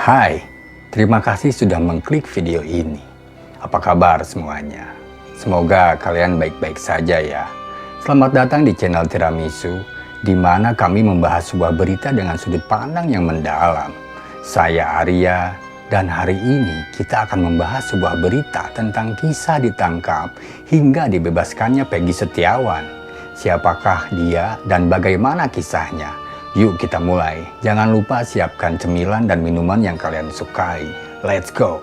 Hai, terima kasih sudah mengklik video ini. Apa kabar semuanya? Semoga kalian baik-baik saja ya. Selamat datang di channel Tiramisu, di mana kami membahas sebuah berita dengan sudut pandang yang mendalam. Saya Arya, dan hari ini kita akan membahas sebuah berita tentang kisah ditangkap hingga dibebaskannya Peggy Setiawan. Siapakah dia dan bagaimana kisahnya? Yuk kita mulai. Jangan lupa siapkan cemilan dan minuman yang kalian sukai. Let's go!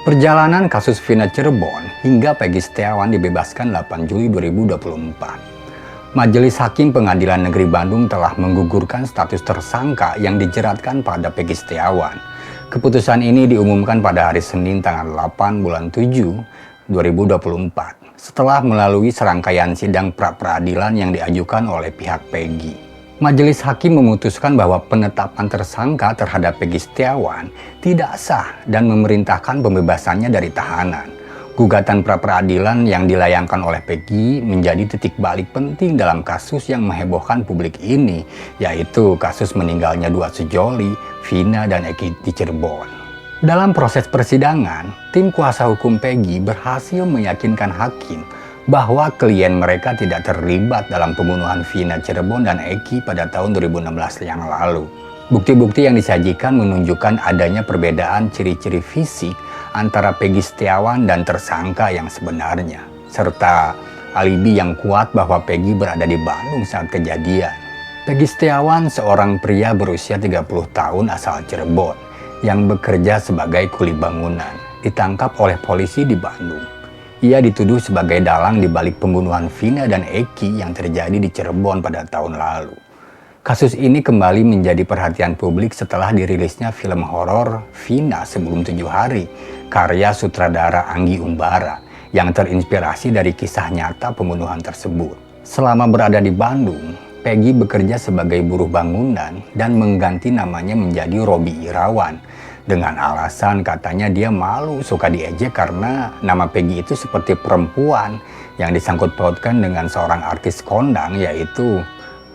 Perjalanan kasus Vina Cirebon hingga Peggy Setiawan dibebaskan 8 Juli 2024. Majelis Hakim Pengadilan Negeri Bandung telah menggugurkan status tersangka yang dijeratkan pada Peggy Setiawan. Keputusan ini diumumkan pada hari Senin tanggal 8 bulan 7 2024 setelah melalui serangkaian sidang pra-peradilan yang diajukan oleh pihak Peggy. Majelis Hakim memutuskan bahwa penetapan tersangka terhadap Peggy Setiawan tidak sah dan memerintahkan pembebasannya dari tahanan. Gugatan pra-peradilan yang dilayangkan oleh Peggy menjadi titik balik penting dalam kasus yang menghebohkan publik ini, yaitu kasus meninggalnya dua sejoli, Vina dan Eki di Cirebon. Dalam proses persidangan, tim kuasa hukum Peggy berhasil meyakinkan hakim bahwa klien mereka tidak terlibat dalam pembunuhan Vina Cirebon dan Eki pada tahun 2016 yang lalu. Bukti-bukti yang disajikan menunjukkan adanya perbedaan ciri-ciri fisik antara Peggy Setiawan dan tersangka yang sebenarnya, serta alibi yang kuat bahwa Peggy berada di Bandung saat kejadian. Peggy Setiawan seorang pria berusia 30 tahun asal Cirebon yang bekerja sebagai kuli bangunan, ditangkap oleh polisi di Bandung. Ia dituduh sebagai dalang di balik pembunuhan Vina dan Eki yang terjadi di Cirebon pada tahun lalu. Kasus ini kembali menjadi perhatian publik setelah dirilisnya film horor Vina Sebelum 7 Hari, karya sutradara Anggi Umbara, yang terinspirasi dari kisah nyata pembunuhan tersebut. Selama berada di Bandung, Peggy bekerja sebagai buruh bangunan dan mengganti namanya menjadi Robi Irawan, dengan alasan katanya dia malu suka diejek karena nama Peggy itu seperti perempuan yang disangkut pautkan dengan seorang artis kondang, yaitu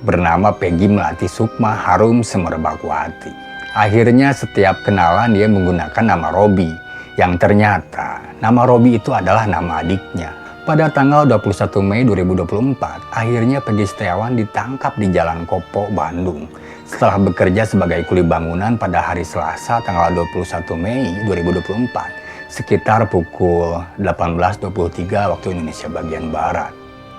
bernama Peggy Melati Sukma Harum Semerbakwati. Akhirnya setiap kenalan dia menggunakan nama Robi, yang ternyata nama Robi itu adalah nama adiknya. Pada tanggal 21 Mei 2024, akhirnya Peggy Setiawan ditangkap di Jalan Kopo, Bandung, setelah bekerja sebagai kuli bangunan pada hari Selasa tanggal 21 Mei 2024 sekitar pukul 18.23 waktu Indonesia bagian Barat.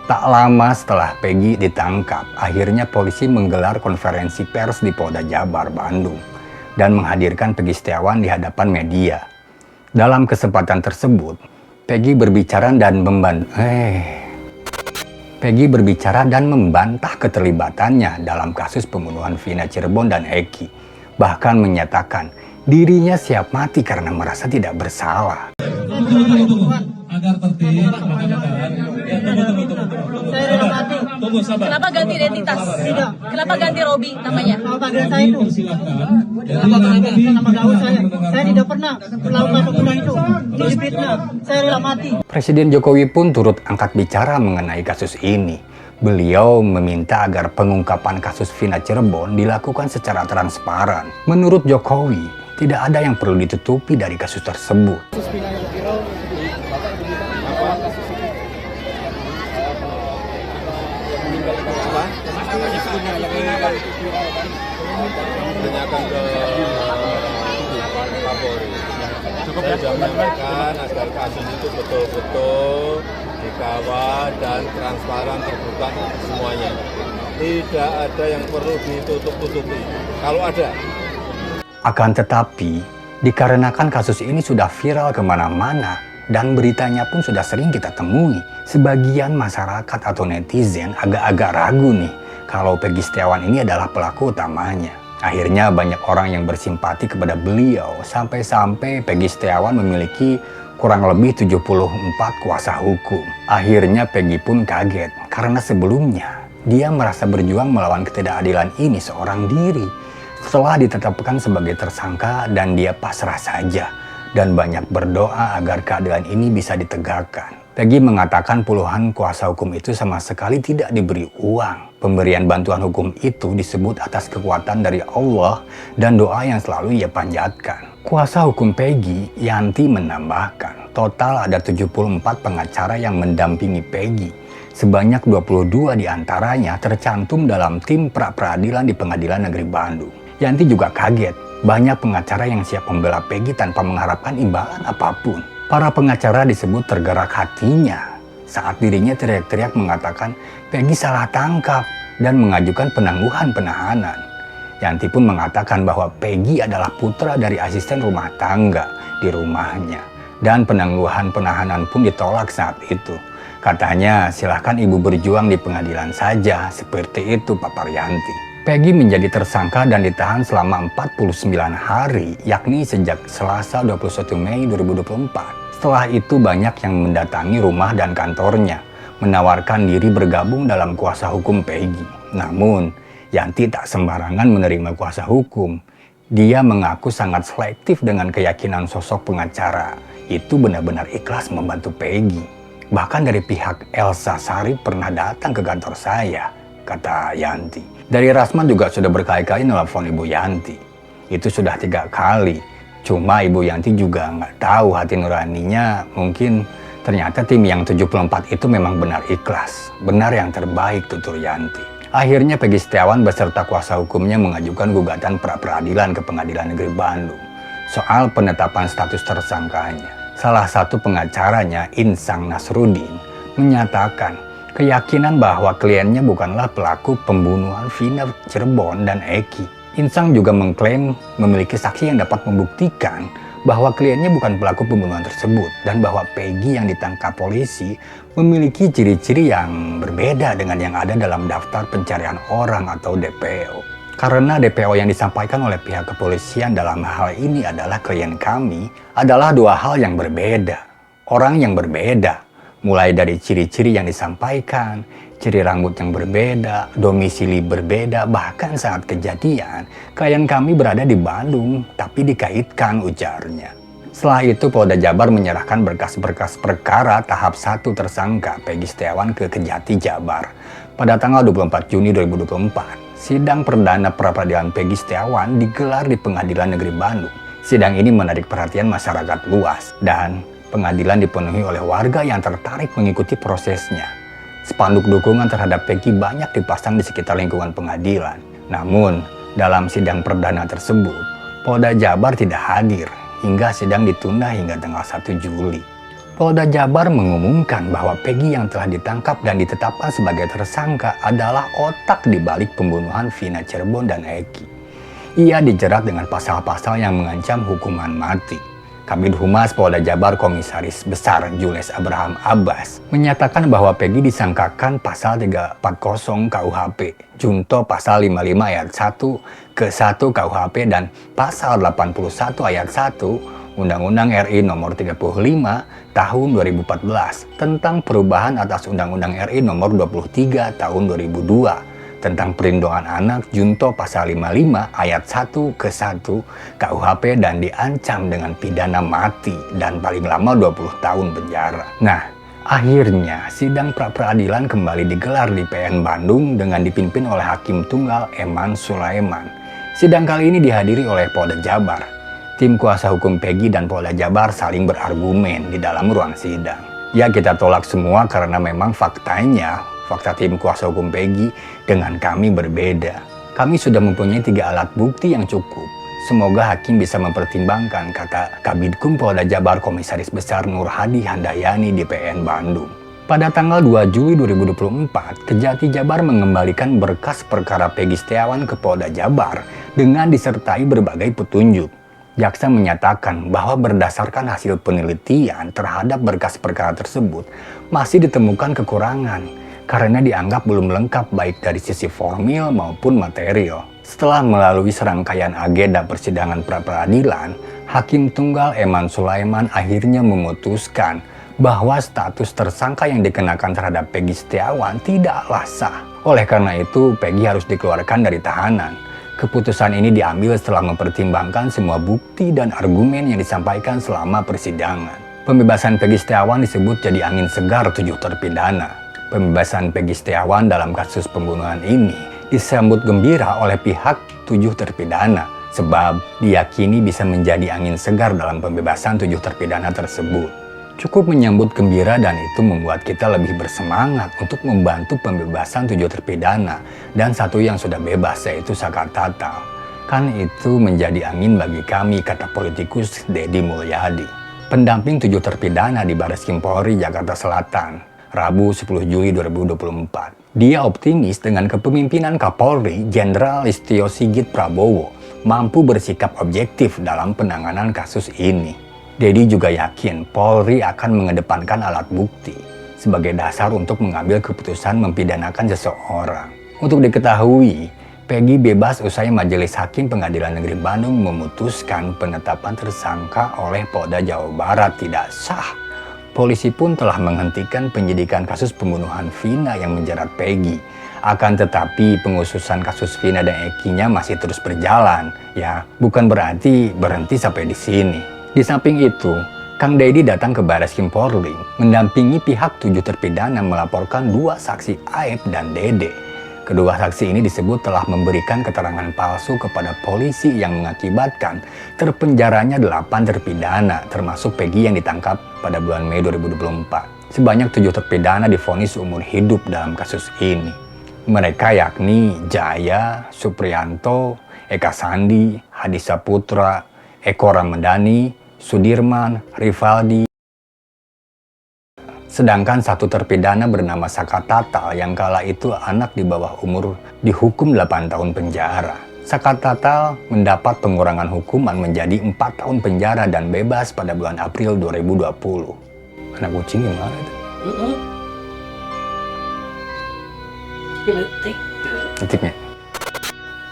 Tak lama setelah Peggy ditangkap, akhirnya polisi menggelar konferensi pers di Polda Jabar, Bandung, dan menghadirkan Peggy Setiawan di hadapan media. Dalam kesempatan tersebut, Peggy berbicara dan membantah keterlibatannya dalam kasus pembunuhan Vina Cirebon dan Eki. Bahkan menyatakan dirinya siap mati karena merasa tidak bersalah. Agar tertib, saya rela mati. Tunggu, sabar. Kenapa ganti identitas? Tidak. Kenapa ganti Robi namanya? Kalau panggilan saya itu. Silakan. Nama gaul saya. Saya tidak pernah melakukan pembunuhan itu. Difitnah. Saya rela mati. Presiden Jokowi pun turut angkat bicara mengenai kasus ini. Beliau meminta agar pengungkapan kasus Vina Cirebon dilakukan secara transparan. Menurut Jokowi, tidak ada yang perlu ditutupi dari kasus tersebut. Kasus Vina yang viral, Bapak berbicara apa kasus ini? Tanyakan ke Kapolri. Saya sudah menyampaikan agar kasus itu betul-betul dikawal dan transparan, terbuka semuanya. Tidak ada yang perlu ditutup-tutupi. Kalau ada. Akan tetapi, dikarenakan kasus ini sudah viral kemana-mana dan beritanya pun sudah sering kita temui, sebagian masyarakat atau netizen agak-agak ragu nih kalau Peggy Setiawan ini adalah pelaku utamanya. Akhirnya banyak orang yang bersimpati kepada beliau, sampai-sampai Peggy Setiawan memiliki kurang lebih 74 kuasa hukum. Akhirnya Peggy pun kaget karena sebelumnya dia merasa berjuang melawan ketidakadilan ini seorang diri. Setelah ditetapkan sebagai tersangka dan dia pasrah saja dan banyak berdoa agar keadilan ini bisa ditegakkan. Peggy mengatakan puluhan kuasa hukum itu sama sekali tidak diberi uang. Pemberian bantuan hukum itu disebut atas kekuatan dari Allah dan doa yang selalu ia panjatkan. Kuasa hukum Peggy, Yanti menambahkan, total ada 74 pengacara yang mendampingi Peggy. Sebanyak 22 diantaranya tercantum dalam tim pra-peradilan di Pengadilan Negeri Bandung. Yanti juga kaget, banyak pengacara yang siap membela Peggy tanpa mengharapkan imbalan apapun. Para pengacara disebut tergerak hatinya saat dirinya teriak-teriak mengatakan Peggy salah tangkap dan mengajukan penangguhan penahanan. Yanti pun mengatakan bahwa Peggy adalah putra dari asisten rumah tangga di rumahnya. Dan penangguhan penahanan pun ditolak saat itu. Katanya, silahkan ibu berjuang di pengadilan saja, seperti itu papar Yanti. Peggy menjadi tersangka dan ditahan selama 49 hari, yakni sejak Selasa 21 Mei 2024. Setelah itu banyak yang mendatangi rumah dan kantornya, menawarkan diri bergabung dalam kuasa hukum Peggy. Namun, Yanti tak sembarangan menerima kuasa hukum. Dia mengaku sangat selektif dengan keyakinan sosok pengacara. Itu benar-benar ikhlas membantu Peggy. Bahkan dari pihak Elsa Sharif pernah datang ke kantor saya, kata Yanti. Dari Rasman juga sudah berkali-kali nelfon Ibu Yanti. Itu sudah 3 kali. Cuma Ibu Yanti juga nggak tahu hati nuraninya. Mungkin ternyata tim yang 74 itu memang benar ikhlas. Benar yang terbaik, tutur Yanti. Akhirnya Peggy Setiawan beserta kuasa hukumnya mengajukan gugatan pra-peradilan ke Pengadilan Negeri Bandung soal penetapan status tersangkanya. Salah satu pengacaranya, Insang Nasruddin, menyatakan keyakinan bahwa kliennya bukanlah pelaku pembunuhan Vina Cirebon dan Eki. Insang juga mengklaim memiliki saksi yang dapat membuktikan bahwa kliennya bukan pelaku pembunuhan tersebut dan bahwa Peggy yang ditangkap polisi memiliki ciri-ciri yang berbeda dengan yang ada dalam daftar pencarian orang atau DPO. Karena DPO yang disampaikan oleh pihak kepolisian dalam hal ini adalah klien kami adalah 2 hal yang berbeda. Orang yang berbeda, mulai dari ciri-ciri yang disampaikan, ciri rambut yang berbeda, domisili berbeda, bahkan saat kejadian, klien kami berada di Bandung, tapi dikaitkan, ujarnya. Setelah itu, Polda Jabar menyerahkan berkas-berkas perkara tahap 1 tersangka Peggy Setiawan ke Kejati Jabar pada tanggal 24 Juni 2024. Sidang perdana pra-peradilan Peggy Setiawan digelar di Pengadilan Negeri Bandung. Sidang ini menarik perhatian masyarakat luas dan pengadilan dipenuhi oleh warga yang tertarik mengikuti prosesnya. Spanduk dukungan terhadap Peggy banyak dipasang di sekitar lingkungan pengadilan. Namun, dalam sidang perdana tersebut, Polda Jabar tidak hadir hingga sidang ditunda hingga tanggal 1 Juli. Polda Jabar mengumumkan bahwa Peggy yang telah ditangkap dan ditetapkan sebagai tersangka adalah otak di balik pembunuhan Vina Cirebon dan Eki. Ia dijerat dengan pasal-pasal yang mengancam hukuman mati. Kabid Humas Polda Jabar Komisaris Besar Jules Abraham Abbas menyatakan bahwa Peggy disangkakan pasal 340 KUHP, Junto pasal 55 ayat 1 ke 1 KUHP dan pasal 81 ayat 1 Undang-Undang RI nomor 35 tahun 2014 tentang perubahan atas Undang-Undang RI nomor 23 tahun 2002 tentang perlindungan anak, Junto pasal 55 ayat 1 ke 1 KUHP dan diancam dengan pidana mati dan paling lama 20 tahun penjara. Nah, akhirnya sidang pra-peradilan kembali digelar di PN Bandung dengan dipimpin oleh Hakim Tunggal Eman Sulaiman. Sidang kali ini dihadiri oleh Polda Jabar. Tim kuasa hukum Peggy dan Polda Jabar saling berargumen di dalam ruang sidang. Ya, kita tolak semua karena memang faktanya fakta tim kuasa hukum Peggy dengan kami berbeda. Kami sudah mempunyai 3 alat bukti yang cukup. Semoga hakim bisa mempertimbangkan, kata Kabidkum Polda Jabar Komisaris Besar Nur Hadi Handayani di PN Bandung. Pada tanggal 2 Juli 2024, Kejati Jabar mengembalikan berkas perkara Peggy Setiawan ke Polda Jabar dengan disertai berbagai petunjuk. Jaksa menyatakan bahwa berdasarkan hasil penelitian terhadap berkas perkara tersebut masih ditemukan kekurangan karena dianggap belum lengkap baik dari sisi formil maupun material. Setelah melalui serangkaian agenda persidangan pra-peradilan, Hakim Tunggal Eman Sulaiman akhirnya memutuskan bahwa status tersangka yang dikenakan terhadap Peggy Setiawan tidaklah sah. Oleh karena itu, Peggy harus dikeluarkan dari tahanan. Keputusan ini diambil setelah mempertimbangkan semua bukti dan argumen yang disampaikan selama persidangan. Pembebasan Peggy Setiawan disebut jadi angin segar 7 terpidana. Pembebasan Peggy Setiawan dalam kasus pembunuhan ini disambut gembira oleh pihak 7 terpidana. sebab diyakini bisa menjadi angin segar dalam pembebasan 7 terpidana tersebut. Cukup menyambut gembira dan itu membuat kita lebih bersemangat untuk membantu pembebasan 7 terpidana dan 1 yang sudah bebas, yaitu Saka Tatal. Kan itu menjadi angin bagi kami, kata politikus Deddy Mulyadi, pendamping 7 terpidana di Barreskrim Polri Jakarta Selatan, Rabu 10 Juli 2024. Dia optimis dengan kepemimpinan Kapolri Jenderal Listio Sigit Prabowo mampu bersikap objektif dalam penanganan kasus ini. Deddy juga yakin Polri akan mengedepankan alat bukti sebagai dasar untuk mengambil keputusan mempidanakan seseorang. Untuk diketahui, Peggy bebas usai Majelis Hakim Pengadilan Negeri Bandung memutuskan penetapan tersangka oleh Polda Jawa Barat tidak sah. Polisi pun telah menghentikan penyidikan kasus pembunuhan Vina yang menjerat Peggy. Akan tetapi pengususan kasus Vina dan Eki-nya masih terus berjalan. Ya, bukan berarti berhenti sampai di sini. Di samping itu, Kang Deddy datang ke Barreskrim Polri mendampingi pihak 7 terpidana melaporkan 2 saksi Aep dan Dede. Kedua saksi ini disebut telah memberikan keterangan palsu kepada polisi yang mengakibatkan terpenjaranya 8 terpidana termasuk Peggy yang ditangkap pada bulan Mei 2024. Sebanyak 7 terpidana divonis umur hidup dalam kasus ini. Mereka yakni Jaya, Supriyanto, Eka Sandi, Hadi Saputra, Eko Ramadhani, Sudirman, Rivaldi. Sedangkan 1 terpidana bernama Saka Tatal yang kala itu anak di bawah umur dihukum 8 tahun penjara. Saka Tatal mendapat pengurangan hukuman menjadi 4 tahun penjara dan bebas pada bulan April 2020. Anak kucing gimana itu? Detiknya.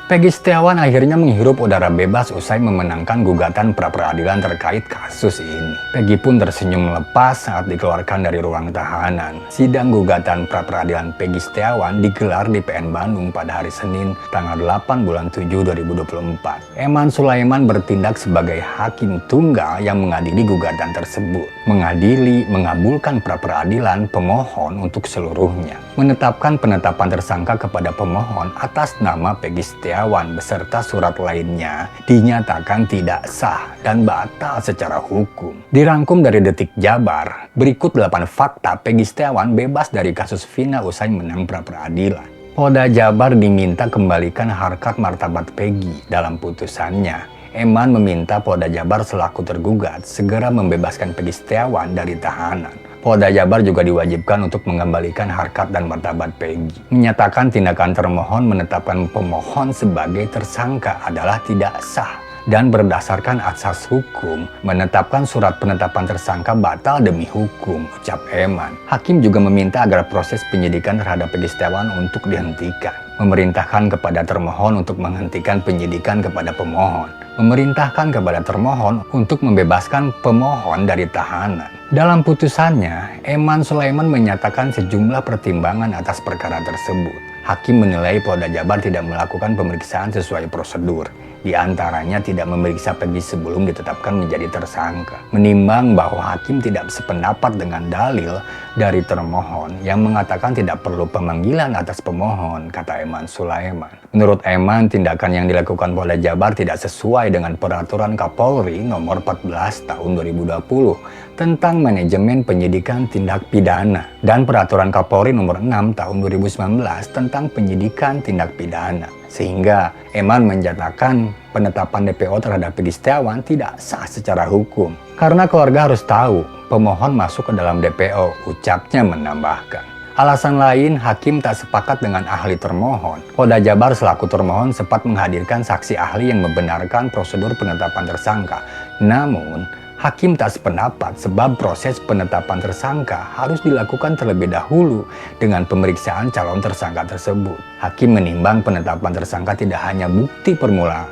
Peggy Setiawan akhirnya menghirup udara bebas usai memenangkan gugatan pra-peradilan terkait kasus ini. Peggy pun tersenyum lepas saat dikeluarkan dari ruang tahanan. Sidang gugatan pra-peradilan Peggy Setiawan digelar di PN Bandung pada hari Senin, tanggal 8 bulan 7 2024. Eman Sulaiman bertindak sebagai hakim tunggal yang mengadili gugatan tersebut. Mengabulkan pra-peradilan pemohon untuk seluruhnya. Menetapkan penetapan tersangka kepada pemohon atas nama Peggy Setiawan beserta surat lainnya dinyatakan tidak sah dan batal secara hukum. Dirangkum dari Detik Jabar, berikut 8 fakta Peggy Setiawan bebas dari kasus Vina usai menang pra-peradilan. Polda Jabar diminta kembalikan harkat martabat Peggy dalam putusannya. Eman meminta Polda Jabar selaku tergugat segera membebaskan Peggy Setiawan dari tahanan. Polda Jabar juga diwajibkan untuk mengembalikan harkat dan martabat Peggy. Menyatakan tindakan termohon menetapkan pemohon sebagai tersangka adalah tidak sah dan berdasarkan asas hukum menetapkan surat penetapan tersangka batal demi hukum, ucap Eman. Hakim juga meminta agar proses penyidikan terhadap Peggy Setiawan untuk dihentikan. Memerintahkan kepada termohon untuk menghentikan penyidikan kepada pemohon. Memerintahkan kepada termohon untuk membebaskan pemohon dari tahanan. Dalam putusannya, Eman Sulaiman menyatakan sejumlah pertimbangan atas perkara tersebut. Hakim menilai Polda Jabar tidak melakukan pemeriksaan sesuai prosedur. Di antaranya tidak memeriksa Peggy sebelum ditetapkan menjadi tersangka. Menimbang bahwa hakim tidak sependapat dengan dalil dari termohon yang mengatakan tidak perlu pemanggilan atas pemohon, kata Eman Sulaiman. Menurut Eman, tindakan yang dilakukan Polda Jabar tidak sesuai dengan Peraturan Kapolri Nomor 14 Tahun 2020 tentang manajemen penyidikan tindak pidana dan Peraturan Kapolri Nomor 6 Tahun 2019 tentang penyidikan tindak pidana. Sehingga Eman menyatakan penetapan DPO terhadap Peggy Setiawan tidak sah secara hukum. Karena keluarga harus tahu pemohon masuk ke dalam DPO, ucapnya menambahkan. Alasan lain, hakim tak sepakat dengan ahli termohon. Polda Jabar selaku termohon sempat menghadirkan saksi ahli yang membenarkan prosedur penetapan tersangka. Namun, hakim tak sependapat sebab proses penetapan tersangka harus dilakukan terlebih dahulu dengan pemeriksaan calon tersangka tersebut. Hakim menimbang penetapan tersangka tidak hanya bukti permulaan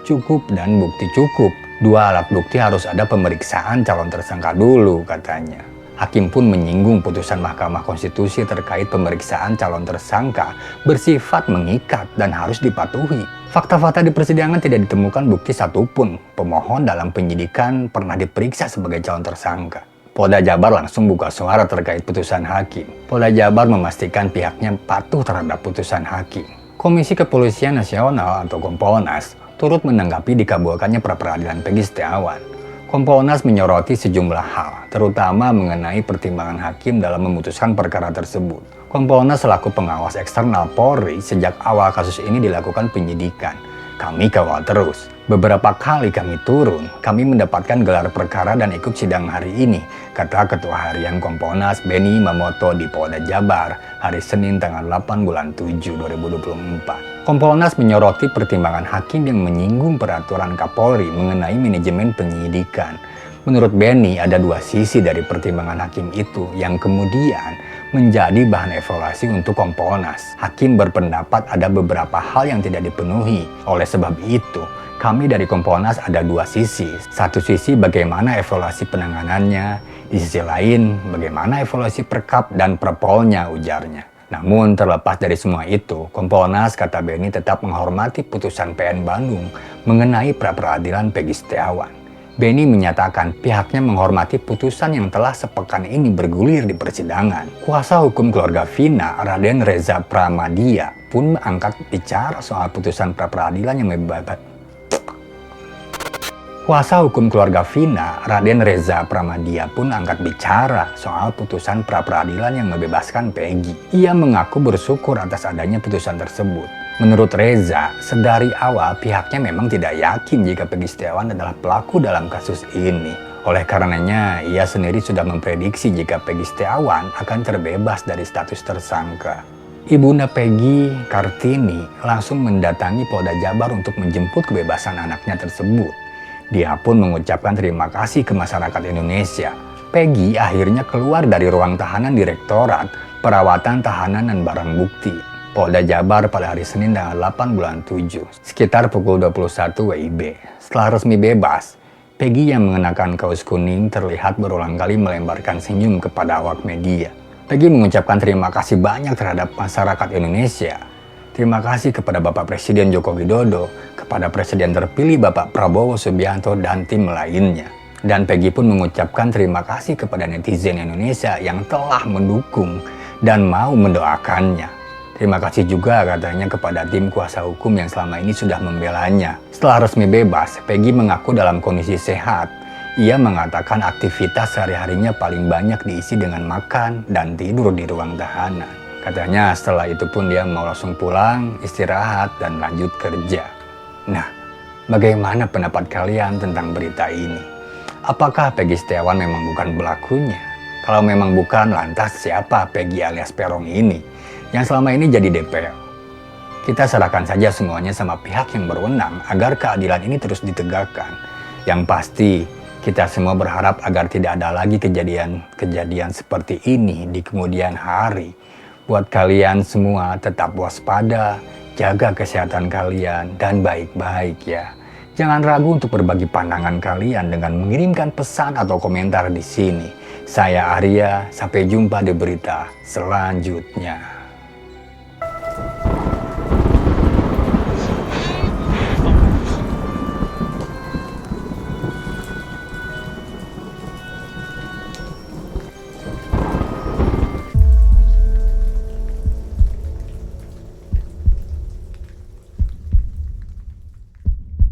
cukup dan bukti cukup. 2 alat bukti harus ada pemeriksaan calon tersangka dulu, katanya. Hakim pun menyinggung putusan Mahkamah Konstitusi terkait pemeriksaan calon tersangka bersifat mengikat dan harus dipatuhi. Fakta-fakta di persidangan tidak ditemukan bukti satupun pemohon dalam penyidikan pernah diperiksa sebagai calon tersangka. Polda Jabar langsung buka suara terkait putusan hakim. Polda Jabar memastikan pihaknya patuh terhadap putusan hakim. Komisi Kepolisian Nasional atau Kompolnas turut menanggapi dikabulkannya pra-peradilan Peggy Setiawan. Kompolnas menyoroti sejumlah hal, terutama mengenai pertimbangan hakim dalam memutuskan perkara tersebut. Kompolnas selaku pengawas eksternal Polri sejak awal kasus ini dilakukan penyidikan. Kami kawal terus. Beberapa kali kami turun, kami mendapatkan gelar perkara dan ikut sidang hari ini, kata Ketua Harian Kompolnas Benny Mamoto di Polda Jabar hari Senin tanggal 8 bulan 7 2024. Kompolnas menyoroti pertimbangan hakim yang menyinggung peraturan Kapolri mengenai manajemen penyidikan. Menurut Benny, ada dua sisi dari pertimbangan hakim itu yang kemudian menjadi bahan evaluasi untuk Kompolnas. Hakim berpendapat ada beberapa hal yang tidak dipenuhi. Oleh sebab itu, kami dari Kompolnas ada dua sisi. Satu sisi bagaimana evaluasi penanganannya, di sisi lain bagaimana evaluasi perkap dan perpolnya, ujarnya. Namun terlepas dari semua itu, Kompolnas, kata Benny, tetap menghormati putusan PN Bandung mengenai pra-peradilan Peggy Setiawan. Benny menyatakan pihaknya menghormati putusan yang telah sepekan ini bergulir di persidangan. Kuasa hukum keluarga Vina, Raden Reza Pramadia, pun angkat bicara soal putusan pra-peradilan yang membebaskan. Kuasa hukum keluarga Vina, Raden Reza Pramadia, pun angkat bicara soal putusan pra-peradilan yang membebaskan Peggy. Ia mengaku bersyukur atas adanya putusan tersebut. Menurut Reza, sedari awal pihaknya memang tidak yakin jika Peggy Setiawan adalah pelaku dalam kasus ini. Oleh karenanya, ia sendiri sudah memprediksi jika Peggy Setiawan akan terbebas dari status tersangka. Ibunda Peggy, Kartini, langsung mendatangi Polda Jabar untuk menjemput kebebasan anaknya tersebut. Dia pun mengucapkan terima kasih ke masyarakat Indonesia. Peggy akhirnya keluar dari ruang tahanan Direktorat Perawatan Tahanan dan Barang Bukti Polda Jabar pada hari Senin tanggal 8 bulan 7, sekitar pukul 21 WIB. Setelah resmi bebas, Peggy yang mengenakan kaos kuning terlihat berulang kali melemparkan senyum kepada awak media. Peggy mengucapkan terima kasih banyak terhadap masyarakat Indonesia. Terima kasih kepada Bapak Presiden Joko Widodo, kepada Presiden terpilih Bapak Prabowo Subianto dan tim lainnya. Dan Peggy pun mengucapkan terima kasih kepada netizen Indonesia yang telah mendukung dan mau mendoakannya. Terima kasih juga katanya kepada tim kuasa hukum yang selama ini sudah membelanya. Setelah resmi bebas, Peggy mengaku dalam kondisi sehat. Ia mengatakan aktivitas sehari-harinya paling banyak diisi dengan makan dan tidur di ruang tahanan. Katanya setelah itu pun dia mau langsung pulang, istirahat, dan lanjut kerja. Nah, bagaimana pendapat kalian tentang berita ini? Apakah Peggy Setiawan memang bukan pelakunya? Kalau memang bukan, lantas siapa Peggy alias Peron ini yang selama ini jadi DPO? Kita serahkan saja semuanya sama pihak yang berwenang agar keadilan ini terus ditegakkan. Yang pasti, kita semua berharap agar tidak ada lagi kejadian seperti ini di kemudian hari. Buat kalian semua tetap waspada, jaga kesehatan kalian, dan baik-baik ya. Jangan ragu untuk berbagi pandangan kalian dengan mengirimkan pesan atau komentar di sini. Saya Arya, sampai jumpa di berita selanjutnya.